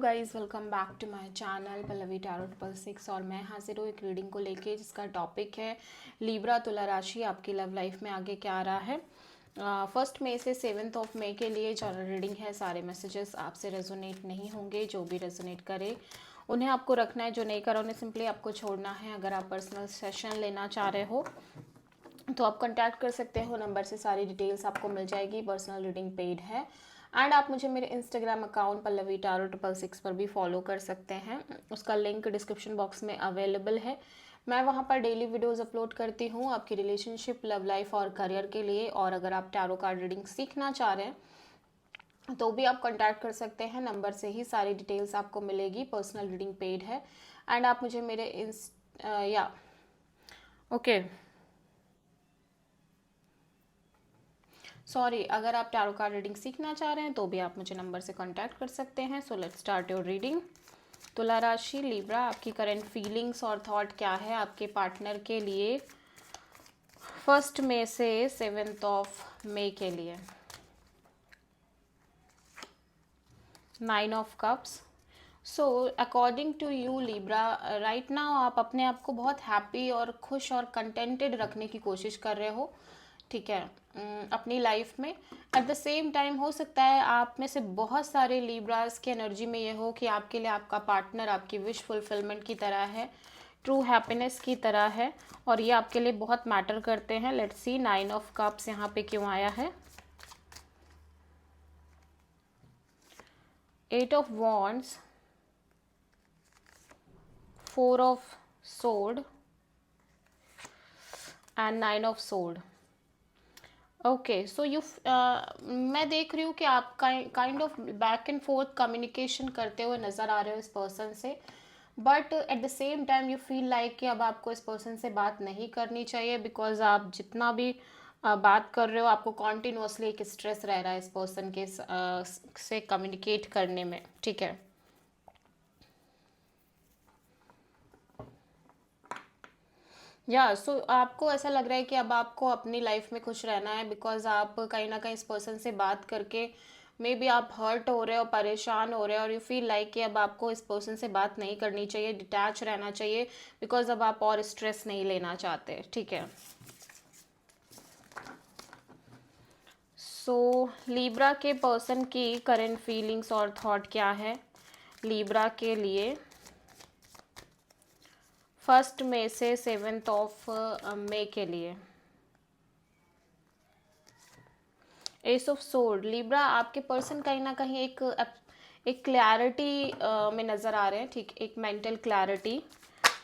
Guys welcome back to my channel Pallavi tarot 666 और मैं हाजिर हूँ एक रीडिंग को लेके जिसका टॉपिक है लीब्रा तुला राशि आपकी लव लाइफ में आगे क्या आ रहा है। 1 मई से 7 मई के लिए जनरल रीडिंग है। सारे मैसेजेस आपसे रेजोनेट नहीं होंगे, जो भी रेजोनेट करे उन्हें आपको रखना है, जो नहीं करा उन्हें सिंपली आपको छोड़ना है। अगर आप पर्सनल सेशन लेना चाह रहे हो तो आप कांटेक्ट कर सकते हो, नंबर से सारी डिटेल्स आपको मिल जाएगी। पर्सनल रीडिंग पेड है एंड आप मुझे मेरे इंस्टाग्राम अकाउंट पल्लवी टैरो 666 पर भी फॉलो कर सकते हैं। उसका लिंक डिस्क्रिप्शन बॉक्स में अवेलेबल है। मैं वहाँ पर डेली वीडियोस अपलोड करती हूँ आपकी रिलेशनशिप, लव लाइफ और करियर के लिए। और अगर आप टैरो कार्ड रीडिंग सीखना चाह रहे हैं तो भी आप कांटेक्ट कर सकते हैं, नंबर से ही सारी डिटेल्स आपको मिलेगी। पर्सनल रीडिंग पेड है एंड आप मुझे मेरे अगर आप टैरो कार्ड रीडिंग सीखना चाह रहे हैं तो भी आप मुझे नंबर से कांटेक्ट कर सकते हैं। So let's start your reading. तुला राशि लीब्रा, आपकी करंट फीलिंग्स और थॉट क्या है आपके पार्टनर के लिए 1 मई से 7 मई के लिए। 9 of cups. So according to you Libra, right now आप अपने आप को बहुत हैप्पी और खुश और कंटेंटेड रखने की कोशिश कर रहे हो, ठीक है, अपनी लाइफ में। एट द सेम टाइम हो सकता है आप में से बहुत सारे लीब्रास की एनर्जी में ये हो कि आपके लिए आपका पार्टनर आपकी विश फुलफिलमेंट की तरह है, ट्रू हैप्पीनेस की तरह है और ये आपके लिए बहुत मैटर करते हैं। लेट्स सी 9 ऑफ कप्स यहाँ पे क्यों आया है। 8 of wands, 4 of sword and 9 of sword. Okay, so मैं देख रही हूँ कि आप kind of back and forth communication करते हुए नज़र आ रहे हो इस पर्सन से, but at the same time you feel like कि अब आपको इस पर्सन से बात नहीं करनी चाहिए, बिकॉज आप जितना भी बात कर रहे हो आपको कॉन्टिन्यूसली एक स्ट्रेस रह रहा है इस पर्सन के से कम्युनिकेट करने में, ठीक है। सो आपको ऐसा लग रहा है कि अब आपको अपनी लाइफ में खुश रहना है, बिकॉज आप कहीं ना कहीं इस पर्सन से बात करके मे बी आप हर्ट हो रहे हो, परेशान हो रहे हो और यू फील लाइक कि अब आपको इस पर्सन से बात नहीं करनी चाहिए, डिटैच रहना चाहिए, बिकॉज अब आप और स्ट्रेस नहीं लेना चाहते, ठीक है। सो लीब्रा के पर्सन की करंट फीलिंग्स और थॉट क्या है लीब्रा के लिए 1 मई से 7 मई के लिए। S of sword. लीब्रा, आपके पर्सन कहीं ना कहीं एक क्लैरिटी में नज़र आ रहे हैं, ठीक, एक मेंटल क्लैरिटी।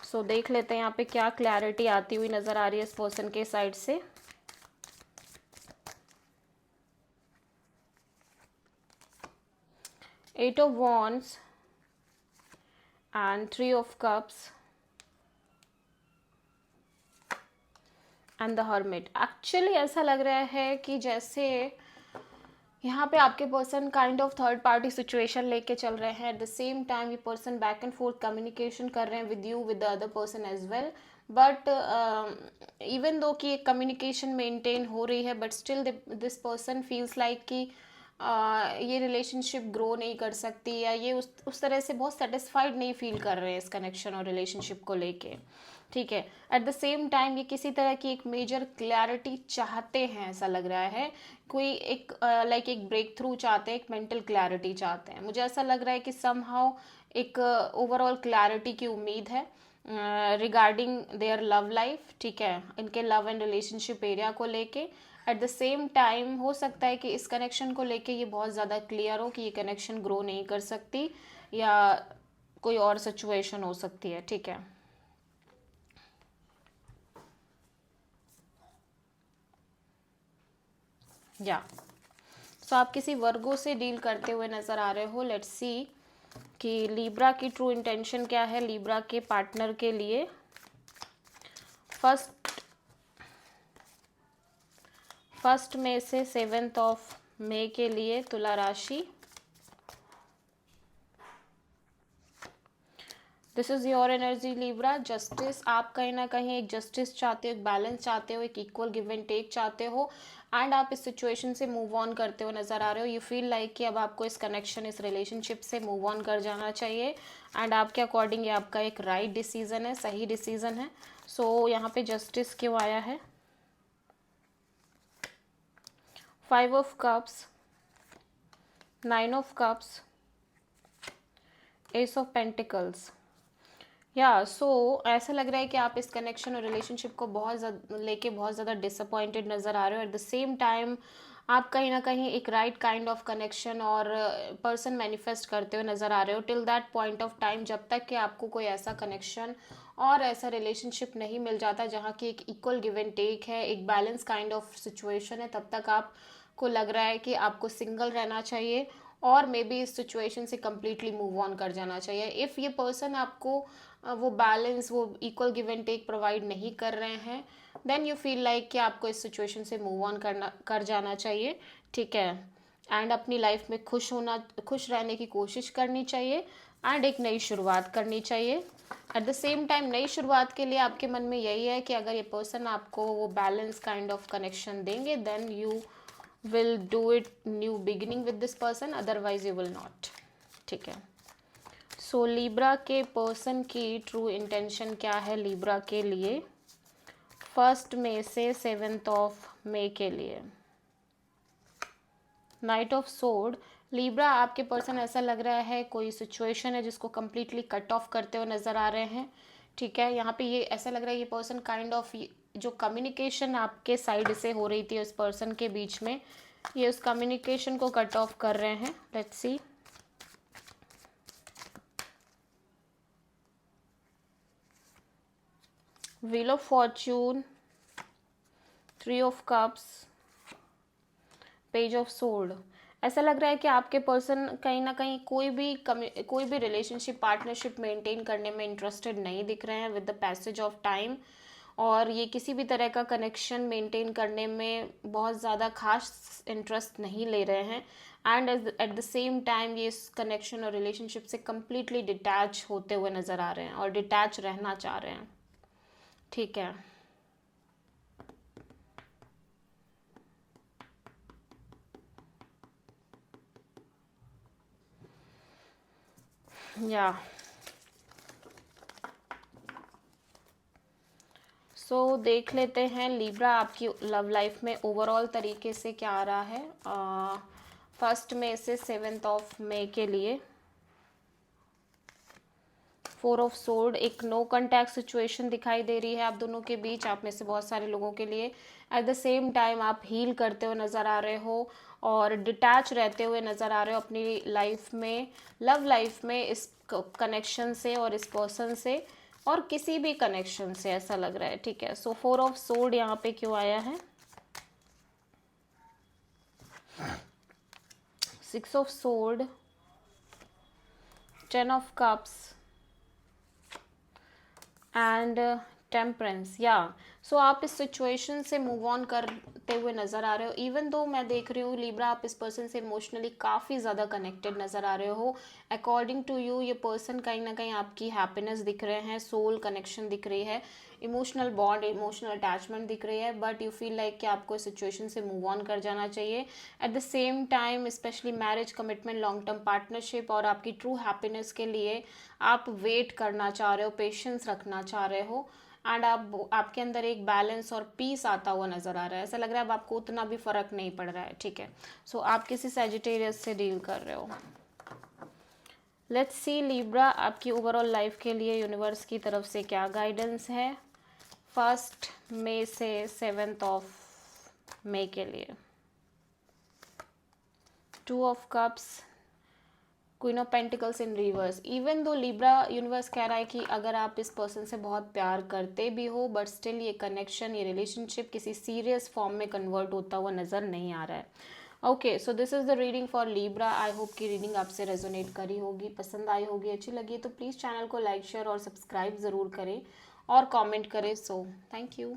सो देख लेते हैं यहाँ पे क्या क्लैरिटी आती हुई नज़र आ रही है इस पर्सन के साइड से। Eight of wands and 3 of cups and the hermit. Actually ऐसा लग रहा है कि जैसे यहाँ पे आपके person kind of third party situation लेके चल रहे हैं। एट द सेम टाइम ये person back and forth communication कर रहे हैं with you, with the other person as well, but even though कि कम्युनिकेशन मेंटेन हो रही है, but still this person feels like कि ये रिलेशनशिप ग्रो नहीं कर सकती, या ये उस तरह से बहुत सेटिस्फाइड नहीं फील कर रहे हैं इस कनेक्शन और रिलेशनशिप को लेके, ठीक है। एट द सेम टाइम ये किसी तरह की एक मेजर क्लैरिटी चाहते हैं, ऐसा लग रहा है। कोई एक लाइक एक ब्रेक थ्रू चाहते हैं, एक मेंटल क्लैरिटी चाहते हैं। मुझे ऐसा लग रहा है कि समहाउ एक ओवरऑल क्लैरिटी की उम्मीद है रिगार्डिंग देयर लव लाइफ, ठीक है, इनके लव एंड रिलेशनशिप एरिया को लेके। एट द सेम टाइम हो सकता है कि इस कनेक्शन को लेके ये बहुत ज़्यादा क्लियर हो कि ये कनेक्शन ग्रो नहीं कर सकती, या कोई और सिचुएशन हो सकती है, ठीक है। या सो आप किसी वर्गो से डील करते हुए नज़र आ रहे हो। लेट्स सी कि लीब्रा की ट्रू इंटेंशन क्या है लीब्रा के पार्टनर के लिए 1 मई से 7 मई के लिए तुला राशि। This is your energy Libra. Justice, आप कहीं ना कहीं एक जस्टिस चाहते हो, एक बैलेंस चाहते हो, एक इक्वल गिव एंड टेक चाहते हो, एंड आप इस सिचुएशन से मूव ऑन करते हो नज़र आ रहे हो। यू फील लाइक कि अब आपको इस कनेक्शन, इस रिलेशनशिप से मूव ऑन कर जाना चाहिए, एंड आपके अकॉर्डिंग ये आपका एक राइट डिसीजन है, सही डिसीजन है। सो यहाँ पे जस्टिस क्यों आया है? 5 of cups, 9 of cups, ace of pentacles. So ऐसा लग रहा है कि आप इस कनेक्शन और रिलेशनशिप को बहुत ज़्यादा डिसअपॉइंटेड नज़र आ रहे हो। एट द सेम टाइम आप कहीं ना कहीं एक राइट काइंड ऑफ कनेक्शन और पर्सन मैनिफेस्ट करते हुए नज़र आ रहे हो till that point of time, जब तक कि आपको कोई ऐसा कनेक्शन और ऐसा रिलेशनशिप नहीं मिल जाता जहाँ की एक इक्वल गिव एंड टेक है, एक बैलेंस काइंड ऑफ सिचुएशन है, तब तक आपको लग रहा है कि आपको सिंगल रहना चाहिए और मे बी इस सिचुएशन से कम्प्लीटली मूव ऑन कर जाना चाहिए। इफ़ ये पर्सन आपको वो बैलेंस, वो equal give and take provide नहीं कर रहे हैं, देन यू फील लाइक कि आपको इस सिचुएशन से मूव ऑन कर जाना चाहिए, ठीक है। एंड अपनी लाइफ में खुश रहने की कोशिश करनी चाहिए, एंड एक नई शुरुआत करनी चाहिए। एट द सेम टाइम नई शुरुआत के लिए आपके मन में यही है कि अगर ये पर्सन आपको वो बैलेंस काइंड ऑफ कनेक्शन देंगे, then you will do it new beginning with this person, otherwise you will not, ठीक है। सो लिब्रा के पर्सन की ट्रू इंटेंशन क्या है लिब्रा के लिए 1 मई से 7 मई के लिए? Night of sword. लिब्रा, आपके पर्सन ऐसा लग रहा है कोई सिचुएशन है जिसको कम्प्लीटली कट ऑफ करते हुए नज़र आ रहे हैं, ठीक है। यहाँ पे ये ऐसा लग रहा है ये पर्सन काइंड ऑफ जो कम्युनिकेशन आपके साइड से हो रही थी उस पर्सन के बीच में, ये उस कम्युनिकेशन को कट ऑफ कर रहे हैं। Let's see. Wheel of Fortune, 3 of cups, page of sword. ऐसा लग रहा है कि आपके पर्सन कहीं ना कहीं कोई भी रिलेशनशिप, पार्टनरशिप मेंटेन करने में इंटरेस्टेड नहीं दिख रहे हैं with the passage of time, और ये किसी भी तरह का कनेक्शन मेंटेन करने में बहुत ज़्यादा खास इंटरेस्ट नहीं ले रहे हैं, and eight the same time ये इस कनेक्शन और रिलेशनशिप से कम्प्लीटली डिटैच होते हुए नज़र आ रहे हैं और डिटैच रहना चाह रहे हैं, ठीक है। या सो देख लेते हैं लिब्रा आपकी लव लाइफ में ओवरऑल तरीके से क्या आ रहा है 1 मई से 7 मई के लिए। 4 ऑफ सोर्ड, एक नो कॉन्टैक्ट सिचुएशन दिखाई दे रही है आप दोनों के बीच, आप में से बहुत सारे लोगों के लिए। एट द सेम टाइम आप हील करते हुए नज़र आ रहे हो और डिटैच रहते हुए नज़र आ रहे हो अपनी लाइफ में, लव लाइफ में, इस कनेक्शन से और इस पर्सन से और किसी भी कनेक्शन से, ऐसा लग रहा है, ठीक है। सो 4 ऑफ सोर्ड यहाँ पे क्यों आया है? 6 of sword, 10 of cups and temperance. So आप इस सिचुएशन से मूव ऑन करते हुए नज़र आ रहे हो, इवन दो मैं देख रही हूँ लिब्रा आप इस पर्सन से इमोशनली काफ़ी ज़्यादा कनेक्टेड नज़र आ रहे हो। अकॉर्डिंग टू यू ये पर्सन कहीं ना कहीं आपकी हैप्पीनेस दिख रहे हैं, सोल कनेक्शन दिख रही है, इमोशनल बॉन्ड, इमोशनल अटैचमेंट दिख रही है, बट यू फील लाइक कि आपको इस सिचुएशन से मूव ऑन कर जाना चाहिए। Eight the same time specially marriage, commitment, long term partnership और आपकी ट्रू हैप्पीनेस के लिए आप वेट करना चाह रहे हो, पेशेंस रखना चाह रहे हो, एंड आपके अंदर एक बैलेंस और पीस आता हुआ नज़र आ रहा है। ऐसा लग रहा है अब आपको उतना भी फ़र्क नहीं पड़ रहा है, ठीक है। सो आप किसी सैजिटेरियस से डील कर रहे हो। लेट्स सी लिब्रा आपकी ओवरऑल लाइफ के लिए यूनिवर्स की तरफ से क्या गाइडेंस है 1 मई से 7 मई के लिए। 2 of cups, queen of pentacles in reverse. Even though Libra universe कह रहा है कि अगर आप इस पर्सन से बहुत प्यार करते भी हो, बट स्टिल ये कनेक्शन, ये रिलेशनशिप किसी सीरियस फॉर्म में कन्वर्ट होता हुआ नज़र नहीं आ रहा है। Okay, so this is the reading for Libra. I hope कि रीडिंग आपसे रेजोनेट करी होगी, पसंद आई होगी, अच्छी लगी तो प्लीज़ चैनल को लाइक, शेयर और सब्सक्राइब ज़रूर करें और कमेंट करें। So thank you.